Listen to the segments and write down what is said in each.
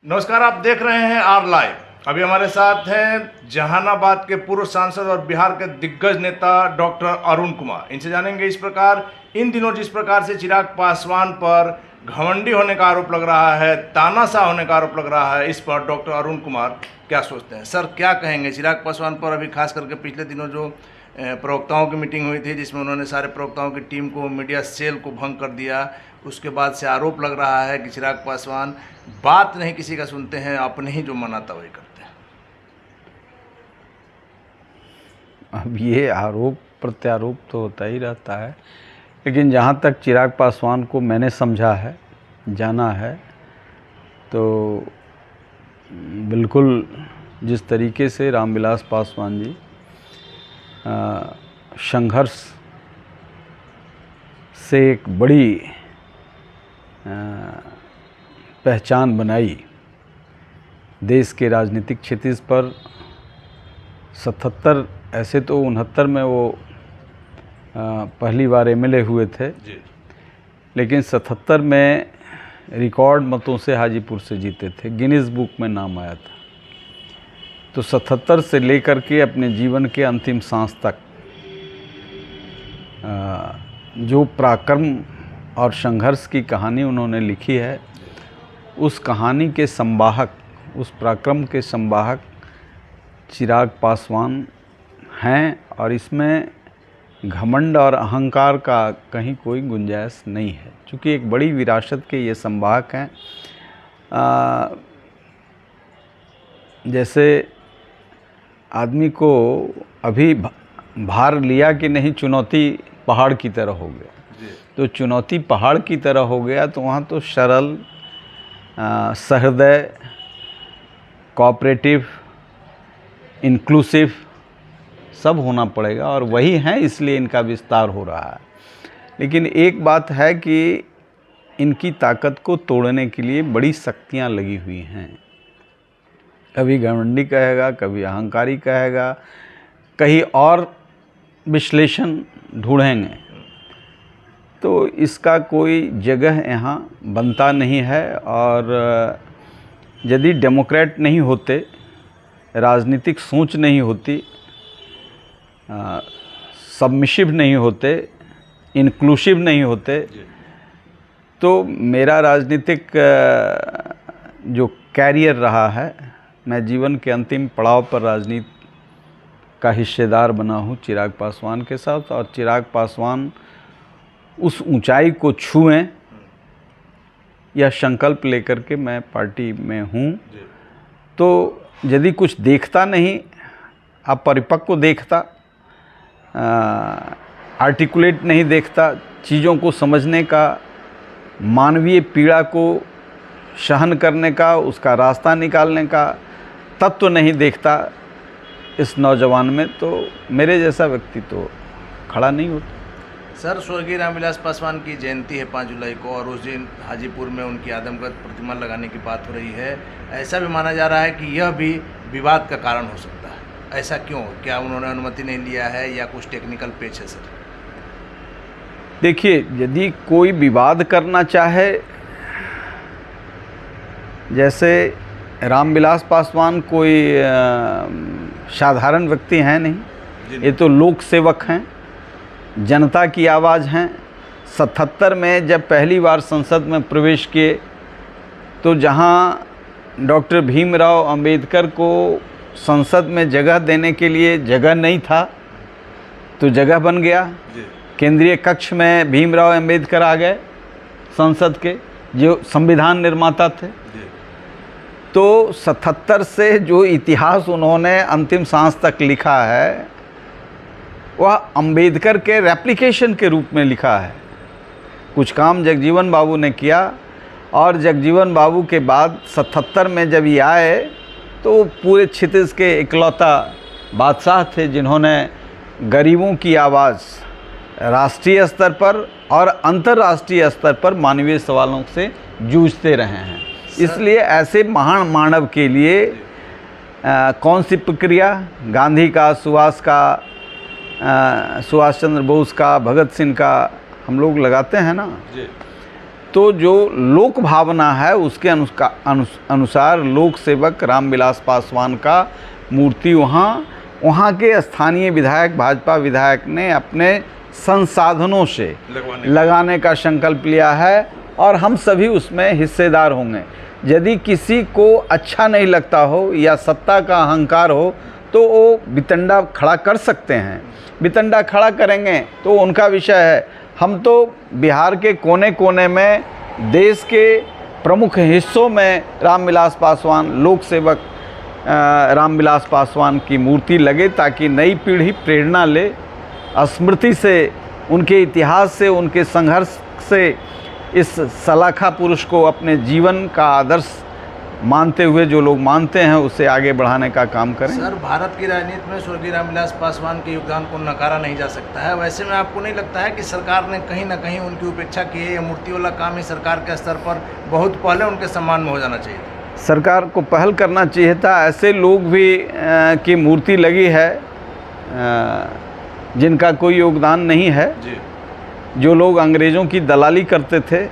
नमस्कार, आप देख रहे हैं आर लाइव। अभी हमारे साथ हैं जहानाबाद के पूर्व सांसद और बिहार के दिग्गज नेता डॉक्टर अरुण कुमार। इनसे जानेंगे इस प्रकार इन दिनों जिस प्रकार से चिराग पासवान पर घमंडी होने का आरोप लग रहा है, तानाशाह होने का आरोप लग रहा है, इस पर डॉक्टर अरुण कुमार क्या सोचते हैं। सर, क्या कहेंगे चिराग पासवान पर? अभी खास करके पिछले दिनों जो प्रवक्ताओं की मीटिंग हुई थी जिसमें उन्होंने सारे प्रवक्ताओं की टीम को, मीडिया सेल को भंग कर दिया, उसके बाद से आरोप लग रहा है कि चिराग पासवान बात नहीं किसी का सुनते हैं, अपने ही जो मनाता वही करते हैं। अब ये आरोप प्रत्यारोप तो होता ही रहता है, लेकिन जहाँ तक चिराग पासवान को मैंने समझा है, जाना है, तो बिल्कुल जिस तरीके से रामविलास पासवान जी संघर्ष से एक बड़ी पहचान बनाई देश के राजनीतिक क्षितिज पर। 77 ऐसे तो 69 में वो पहली बार एमएलए हुए थे जी। लेकिन 77 में रिकॉर्ड मतों से हाजीपुर से जीते थे, गिनीज बुक में नाम आया था। तो 77 से लेकर के अपने जीवन के अंतिम सांस तक जो पराक्रम और संघर्ष की कहानी उन्होंने लिखी है, उस कहानी के संवाहक, उस पराक्रम के संवाहक चिराग पासवान हैं। और इसमें घमंड और अहंकार का कहीं कोई गुंजाइश नहीं है, क्योंकि एक बड़ी विरासत के ये संवाहक हैं। जैसे आदमी को अभी भार लिया कि नहीं, चुनौती पहाड़ की तरह हो गया, तो चुनौती पहाड़ की तरह हो गया तो वहाँ तो सरल, सहृदय, कोऑपरेटिव, इंक्लूसिव सब होना पड़ेगा, और वही हैं, इसलिए इनका विस्तार हो रहा है। लेकिन एक बात है कि इनकी ताकत को तोड़ने के लिए बड़ी शक्तियाँ लगी हुई हैं। कभी घमंडी कहेगा, कभी अहंकारी कहेगा, कहीं और विश्लेषण ढूंढेंगे, तो इसका कोई जगह यहाँ बनता नहीं है। और यदि डेमोक्रेट नहीं होते, राजनीतिक सोच नहीं होती, सबमिसिव नहीं होते, इंक्लूसिव नहीं होते, तो मेरा राजनीतिक जो कैरियर रहा है, मैं जीवन के अंतिम पड़ाव पर राजनीति का हिस्सेदार बना हूँ चिराग पासवान के साथ। और चिराग पासवान उस ऊंचाई को छुएं, यह संकल्प लेकर के मैं पार्टी में हूँ। तो यदि कुछ देखता नहीं, आप परिपक्व देखता, आर्टिकुलेट नहीं देखता, चीज़ों को समझने का, मानवीय पीड़ा को सहन करने का, उसका रास्ता निकालने का तत्व नहीं देखता इस नौजवान में, तो मेरे जैसा व्यक्ति तो खड़ा नहीं होता। सर, स्वर्गीय रामविलास पासवान की जयंती है 5 जुलाई को, और उस दिन हाजीपुर में उनकी आदमकद प्रतिमा लगाने की बात हो रही है। ऐसा भी माना जा रहा है कि यह भी विवाद का कारण हो सकता है। ऐसा क्यों? क्या उन्होंने अनुमति नहीं लिया है या कुछ टेक्निकल पेच है? सर देखिए, यदि कोई विवाद करना चाहे, जैसे रामविलास पासवान कोई साधारण व्यक्ति हैं नहीं, ये तो लोक सेवक हैं, जनता की आवाज़ हैं। 77 में जब पहली बार संसद में प्रवेश किए, तो जहां डॉक्टर भीमराव अंबेडकर को संसद में जगह देने के लिए जगह नहीं था, तो जगह बन गया। केंद्रीय कक्ष में भीमराव अंबेडकर आ गए, संसद के जो संविधान निर्माता थे। तो 77 से जो इतिहास उन्होंने अंतिम सांस तक लिखा है, वह अंबेडकर के रेप्लिकेशन के रूप में लिखा है। कुछ काम जगजीवन बाबू ने किया, और जगजीवन बाबू के बाद 77 में जब ये आए, तो पूरे क्षितिज के इकलौता बादशाह थे जिन्होंने गरीबों की आवाज़ राष्ट्रीय स्तर पर और अंतर्राष्ट्रीय स्तर पर मानवीय सवालों से जूझते रहे हैं। इसलिए ऐसे महान मानव के लिए कौन सी प्रक्रिया, गांधी का, सुभाष चंद्र बोस का, भगत सिंह का हम लोग लगाते हैं ना, तो जो लोक भावना है उसके अनुसार लोक सेवक रामविलास पासवान का मूर्ति वहाँ के स्थानीय विधायक, भाजपा विधायक ने अपने संसाधनों से लगाने का संकल्प लिया है और हम सभी उसमें हिस्सेदार होंगे। यदि किसी को अच्छा नहीं लगता हो या सत्ता का अहंकार हो तो वो वितंडा खड़ा कर सकते हैं, वितंडा खड़ा करेंगे तो उनका विषय है। हम तो बिहार के कोने कोने में, देश के प्रमुख हिस्सों में रामविलास पासवान, लोक सेवक रामविलास पासवान की मूर्ति लगे ताकि नई पीढ़ी प्रेरणा ले, स्मृति से, उनके इतिहास से, उनके संघर्ष से इस सलाखा पुरुष को अपने जीवन का आदर्श मानते हुए जो लोग मानते हैं उसे आगे बढ़ाने का काम करें। सर, भारत की राजनीति में स्वर्गीय रामविलास पासवान के योगदान को नकारा नहीं जा सकता है। वैसे में आपको नहीं लगता है कि सरकार ने कहीं ना कहीं उनकी उपेक्षा की है? ये मूर्ति वाला काम ही सरकार के स्तर पर बहुत पहले उनके सम्मान में हो जाना चाहिए था। सरकार को पहल करना चाहिए था। ऐसे लोग भी की मूर्ति लगी है जिनका कोई योगदान नहीं है जी। जो लोग अंग्रेज़ों की दलाली करते थे,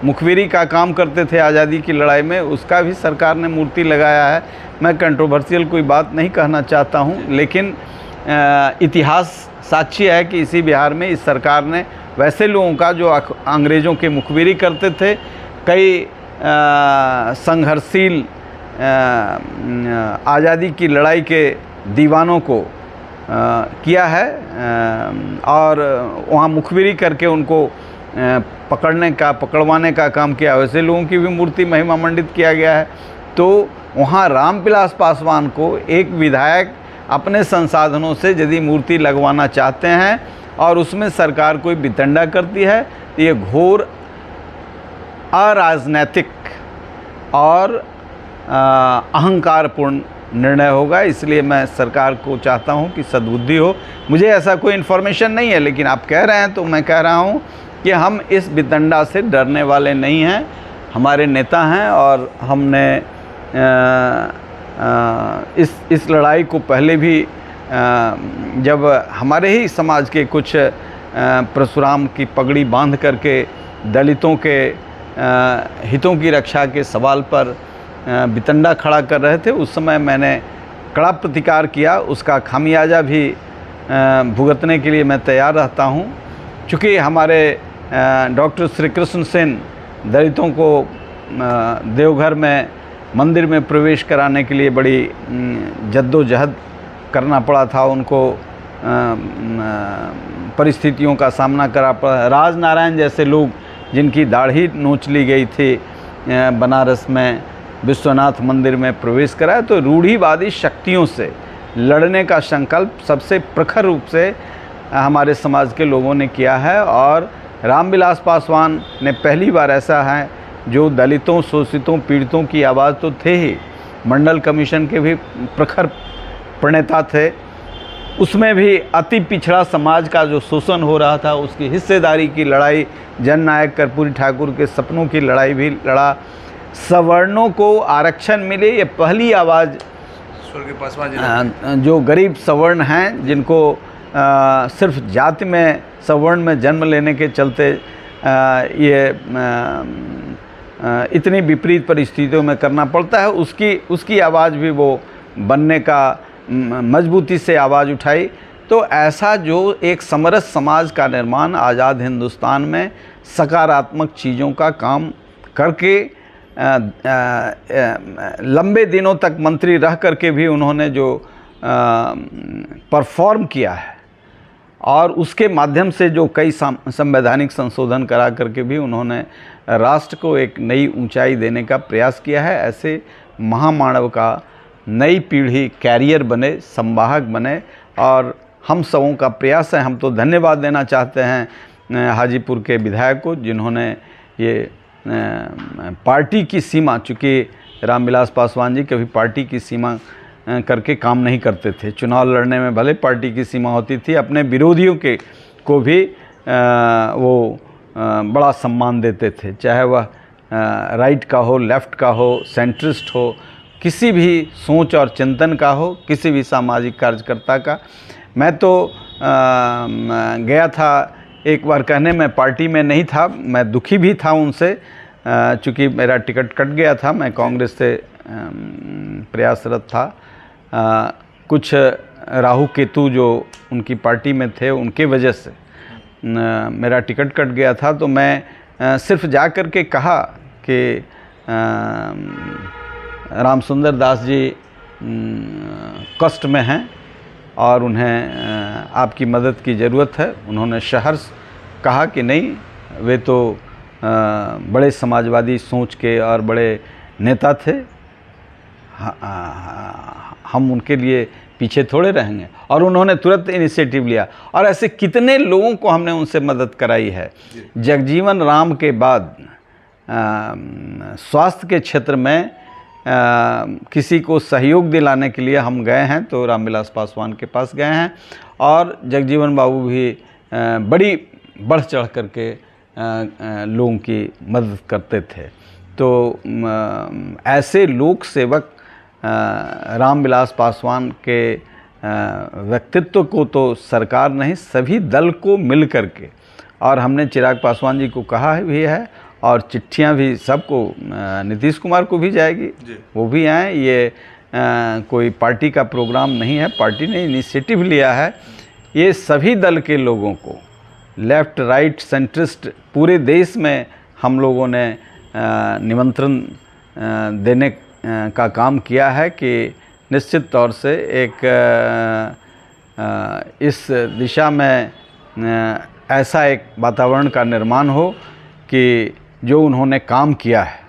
मुखबिरी का काम करते थे आज़ादी की लड़ाई में, उसका भी सरकार ने मूर्ति लगाया है। मैं कंट्रोवर्शियल कोई बात नहीं कहना चाहता हूं, लेकिन इतिहास साक्षी है कि इसी बिहार में इस सरकार ने वैसे लोगों का जो अंग्रेज़ों के मुखबिरी करते थे, कई संघर्षशील आज़ादी की लड़ाई के दीवानों को किया है और वहाँ मुखबिरी करके उनको पकड़वाने का काम किया। वैसे लोगों की भी मूर्ति महिमा मंडित किया गया है। तो वहाँ रामविलास पासवान को एक विधायक अपने संसाधनों से यदि मूर्ति लगवाना चाहते हैं और उसमें सरकार कोई वितंडा करती है तो ये घोर अराजनैतिक और अहंकारपूर्ण निर्णय होगा। इसलिए मैं सरकार को चाहता हूं कि सद्बुद्धि हो। मुझे ऐसा कोई इन्फॉर्मेशन नहीं है, लेकिन आप कह रहे हैं तो मैं कह रहा हूं कि हम इस वितंडा से डरने वाले नहीं हैं। हमारे नेता हैं और हमने इस लड़ाई को पहले भी जब हमारे ही समाज के कुछ परशुराम की पगड़ी बांध करके दलितों के हितों की रक्षा के सवाल पर वितंडा खड़ा कर रहे थे, उस समय मैंने कड़ा प्रतिकार किया। उसका खामियाजा भी भुगतने के लिए मैं तैयार रहता हूं। चूँकि हमारे डॉक्टर श्री कृष्ण सेन दलितों को देवघर में मंदिर में प्रवेश कराने के लिए बड़ी जद्दोजहद करना पड़ा था, उनको परिस्थितियों का सामना करना पड़ा। राजनारायण जैसे लोग जिनकी दाढ़ी नोच ली गई थी बनारस में विश्वनाथ मंदिर में प्रवेश कराया, तो रूढ़िवादी शक्तियों से लड़ने का संकल्प सबसे प्रखर रूप से हमारे समाज के लोगों ने किया है। और रामविलास पासवान ने पहली बार ऐसा है जो दलितों, शोषितों, पीड़ितों की आवाज़ तो थे ही, मंडल कमीशन के भी प्रखर प्रणेता थे, उसमें भी अति पिछड़ा समाज का जो शोषण हो रहा था उसकी हिस्सेदारी की लड़ाई, जननायक कर्पूरी ठाकुर के सपनों की लड़ाई भी लड़ा। सवर्णों को आरक्षण मिले, ये पहली आवाज़ स्वर्गीय पासवान जो गरीब सवर्ण हैं, जिनको सिर्फ जाति में सवर्ण में जन्म लेने के चलते ये इतनी विपरीत परिस्थितियों में करना पड़ता है, उसकी आवाज़ भी वो बनने का मजबूती से आवाज़ उठाई। तो ऐसा जो एक समरस समाज का निर्माण आज़ाद हिंदुस्तान में सकारात्मक चीज़ों का काम करके लंबे दिनों तक मंत्री रह करके भी उन्होंने जो परफॉर्म किया है और उसके माध्यम से जो कई संवैधानिक संशोधन करा करके भी उन्होंने राष्ट्र को एक नई ऊंचाई देने का प्रयास किया है, ऐसे महामानव का नई पीढ़ी कैरियर बने, संवाहक बने। और हम सबों का प्रयास है। हम तो धन्यवाद देना चाहते हैं हाजीपुर के विधायक को, जिन्होंने ये पार्टी की सीमा, चूँकि रामविलास पासवान जी कभी पार्टी की सीमा करके काम नहीं करते थे। चुनाव लड़ने में भले पार्टी की सीमा होती थी, अपने विरोधियों के को भी वो बड़ा सम्मान देते थे, चाहे वह राइट का हो, लेफ़्ट का हो, सेंट्रिस्ट हो, किसी भी सोच और चिंतन का हो, किसी भी सामाजिक कार्यकर्ता का। मैं तो गया था एक बार कहने मैं पार्टी में नहीं था, मैं दुखी भी था उनसे, चूँकि मेरा टिकट कट गया था, मैं कांग्रेस से प्रयासरत था। कुछ राहु केतु जो उनकी पार्टी में थे उनके वजह से मेरा टिकट कट गया था, तो मैं सिर्फ जा कर के कहा कि राम सुंदर दास जी कष्ट में हैं और उन्हें आपकी मदद की ज़रूरत है। उन्होंने सहर्ष कहा कि नहीं, वे तो बड़े समाजवादी सोच के और बड़े नेता थे, हम उनके लिए पीछे थोड़े रहेंगे, और उन्होंने तुरंत इनिशिएटिव लिया। और ऐसे कितने लोगों को हमने उनसे मदद कराई है। जगजीवन राम के बाद स्वास्थ्य के क्षेत्र में किसी को सहयोग दिलाने के लिए हम गए हैं तो रामविलास पासवान के पास गए हैं, और जगजीवन बाबू भी बड़ी बढ़ चढ़ करके लोगों की मदद करते थे। तो ऐसे लोक सेवक रामविलास पासवान के व्यक्तित्व को तो सरकार नहीं, सभी दल को मिल कर के, और हमने चिराग पासवान जी को कहा भी है, और चिट्ठियां भी सबको, नीतीश कुमार को भी जाएगी, वो भी आएँ। ये कोई पार्टी का प्रोग्राम नहीं है, पार्टी ने इनिशिएटिव लिया है। ये सभी दल के लोगों को, लेफ़्ट राइट सेंट्रिस्ट, पूरे देश में हम लोगों ने निमंत्रण देने का काम किया है कि निश्चित तौर से एक इस दिशा में ऐसा एक वातावरण का निर्माण हो कि जो उन्होंने काम किया है,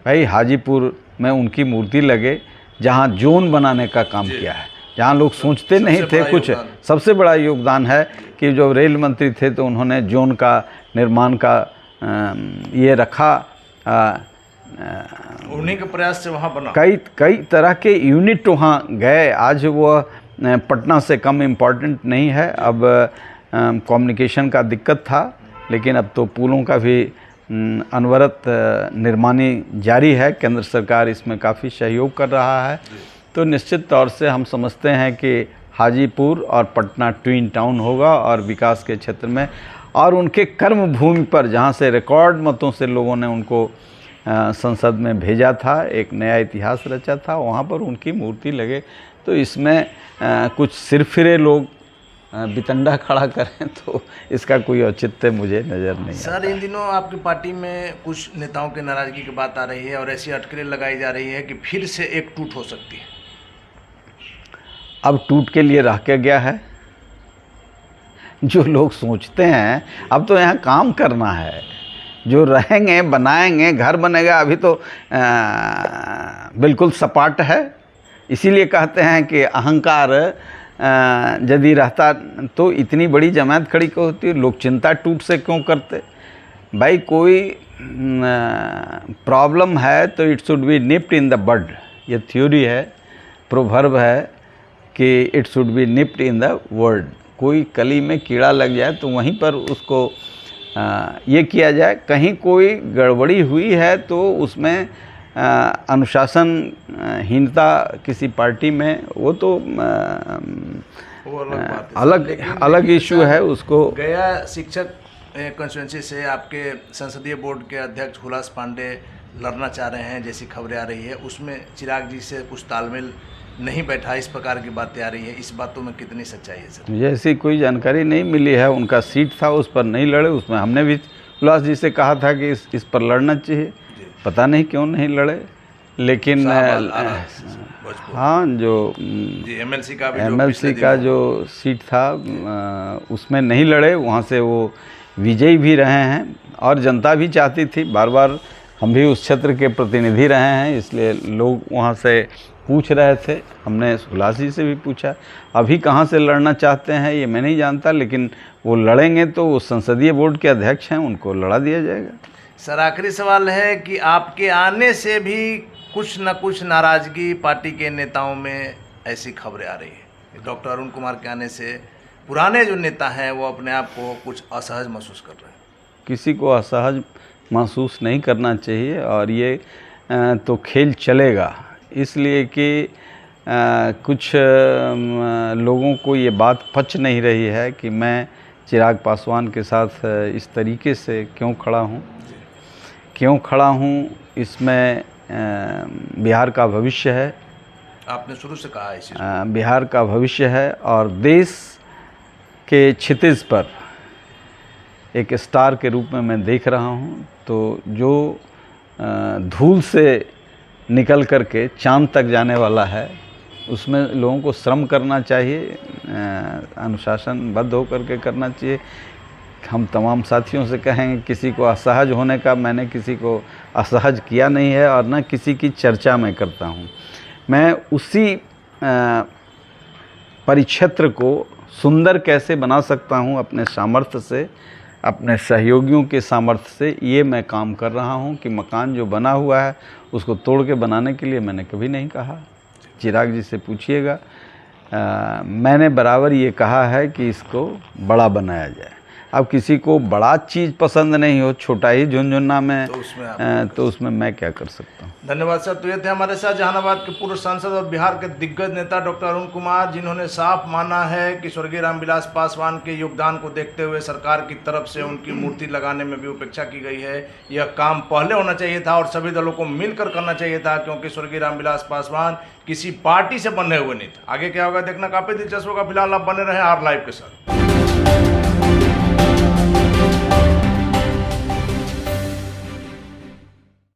भाई हाजीपुर में उनकी मूर्ति लगे, जहाँ जोन बनाने का काम किया है, जहाँ लोग सोचते नहीं थे कुछ, सबसे बड़ा योगदान है कि जो रेल मंत्री थे तो उन्होंने जोन का निर्माण का ये रखा, उन्हीं के प्रयास से वहाँ बना। कई तरह के यूनिट वहाँ गए। आज वो पटना से कम इम्पोर्टेंट नहीं है। अब कम्युनिकेशन का दिक्कत था, लेकिन अब तो पुलों का भी अनवरत निर्माणी जारी है। केंद्र सरकार इसमें काफ़ी सहयोग कर रहा है। तो निश्चित तौर से हम समझते हैं कि हाजीपुर और पटना ट्विन टाउन होगा, और विकास के क्षेत्र में, और उनके कर्म भूमि पर जहाँ से रिकॉर्ड मतों से लोगों ने उनको संसद में भेजा था, एक नया इतिहास रचा था, वहाँ पर उनकी मूर्ति लगे। तो इसमें कुछ सिरफिरे लोग बितंडा खड़ा करें तो इसका कोई औचित्य मुझे नज़र नहीं सर, इन दिनों आपकी पार्टी में कुछ नेताओं की नाराज़गी की बात आ रही है और ऐसी अटकलें लगाई जा रही है कि फिर से एक टूट हो सकती है। अब टूट के लिए रह के गया है? जो लोग सोचते हैं अब तो यहाँ काम करना है, जो रहेंगे बनाएंगे, घर बनेगा। अभी तो बिल्कुल सपाट है। इसीलिए कहते हैं कि अहंकार यदि रहता तो इतनी बड़ी जमात खड़ी क्यों होती। लोग चिंता टूट से क्यों करते? भाई कोई प्रॉब्लम है तो it should be nipped in the bud. ये थ्योरी है, प्रोवर्ब है कि it should be nipped in the word. कोई कली में कीड़ा लग जाए तो वहीं पर उसको ये किया जाए। कहीं कोई गड़बड़ी हुई है तो उसमें अनुशासनहीनता किसी पार्टी में, वो तो अलग इशू है। उसको गया शिक्षक कंस्टिट्यूंसी से आपके संसदीय बोर्ड के अध्यक्ष हुलास पांडे लड़ना चाह रहे हैं, जैसी खबरें आ रही है। उसमें चिराग जी से कुछ तालमेल नहीं बैठा, इस प्रकार की बातें आ रही है। इस बातों में कितनी सच्चाई है सर? मुझे ऐसी कोई जानकारी नहीं मिली है। उनका सीट था, उस पर नहीं लड़े। उसमें हमने भी हुलास जी से कहा था कि इस पर लड़ना चाहिए। पता नहीं क्यों नहीं लड़े, लेकिन हाँ, जो एमएलसी का जो सीट था उसमें नहीं लड़े। वहाँ से वो विजयी भी रहे हैं और जनता भी चाहती थी। बार बार हम भी उस क्षेत्र के प्रतिनिधि रहे हैं, इसलिए लोग वहाँ से पूछ रहे थे। हमने हुलास जी से भी पूछा। अभी कहाँ से लड़ना चाहते हैं ये मैं नहीं जानता, लेकिन वो लड़ेंगे तो वो संसदीय बोर्ड के अध्यक्ष हैं, उनको लड़ा दिया जाएगा। सर, आखिरी सवाल है कि आपके आने से भी कुछ न कुछ नाराज़गी पार्टी के नेताओं में ऐसी खबरें आ रही है। डॉक्टर अरुण कुमार के आने से पुराने जो नेता हैं वो अपने आप को कुछ असहज महसूस कर रहे हैं। किसी को असहज महसूस नहीं करना चाहिए, और ये तो खेल चलेगा। इसलिए कि कुछ लोगों को ये बात पच नहीं रही है कि मैं चिराग पासवान के साथ इस तरीके से क्यों खड़ा हूँ। क्यों खड़ा हूँ इसमें बिहार का भविष्य है। आपने शुरू से कहा इसी बिहार का भविष्य है और देश के क्षितिज पर एक स्टार के रूप में मैं देख रहा हूँ। तो जो धूल से निकल कर के चांद तक जाने वाला है, उसमें लोगों को श्रम करना चाहिए, अनुशासनबद्ध होकर के करना चाहिए। हम तमाम साथियों से कहेंगे, किसी को असहज होने का, मैंने किसी को असहज किया नहीं है और न किसी की चर्चा में करता हूँ। मैं उसी परिक्षेत्र को सुंदर कैसे बना सकता हूँ अपने सामर्थ्य से, अपने सहयोगियों के सामर्थ्य से, ये मैं काम कर रहा हूँ। कि मकान जो बना हुआ है उसको तोड़ के बनाने के लिए मैंने कभी नहीं कहा। चिराग जी से पूछिएगा, मैंने बराबर ये कहा है कि इसको बड़ा बनाया जाए। अब किसी को बड़ा चीज़ पसंद नहीं हो, छोटा ही झुनझुना में, तो उसमें मैं क्या कर सकता हूँ। धन्यवाद सर। तो ये थे हमारे साथ जहानाबाद के पूर्व सांसद और बिहार के दिग्गज नेता डॉक्टर अरुण कुमार, जिन्होंने साफ माना है कि स्वर्गीय रामविलास पासवान के योगदान को देखते हुए सरकार की तरफ से उनकी मूर्ति लगाने में भी उपेक्षा की गई है। यह काम पहले होना चाहिए था और सभी दलों को मिलकर करना चाहिए था, क्योंकि स्वर्गीय रामविलास पासवान किसी पार्टी से बने हुए नहीं थे। आगे क्या होगा देखना काफ़ी दिलचस्प होगा। फिलहाल आप बने रहे आर लाइव के साथ।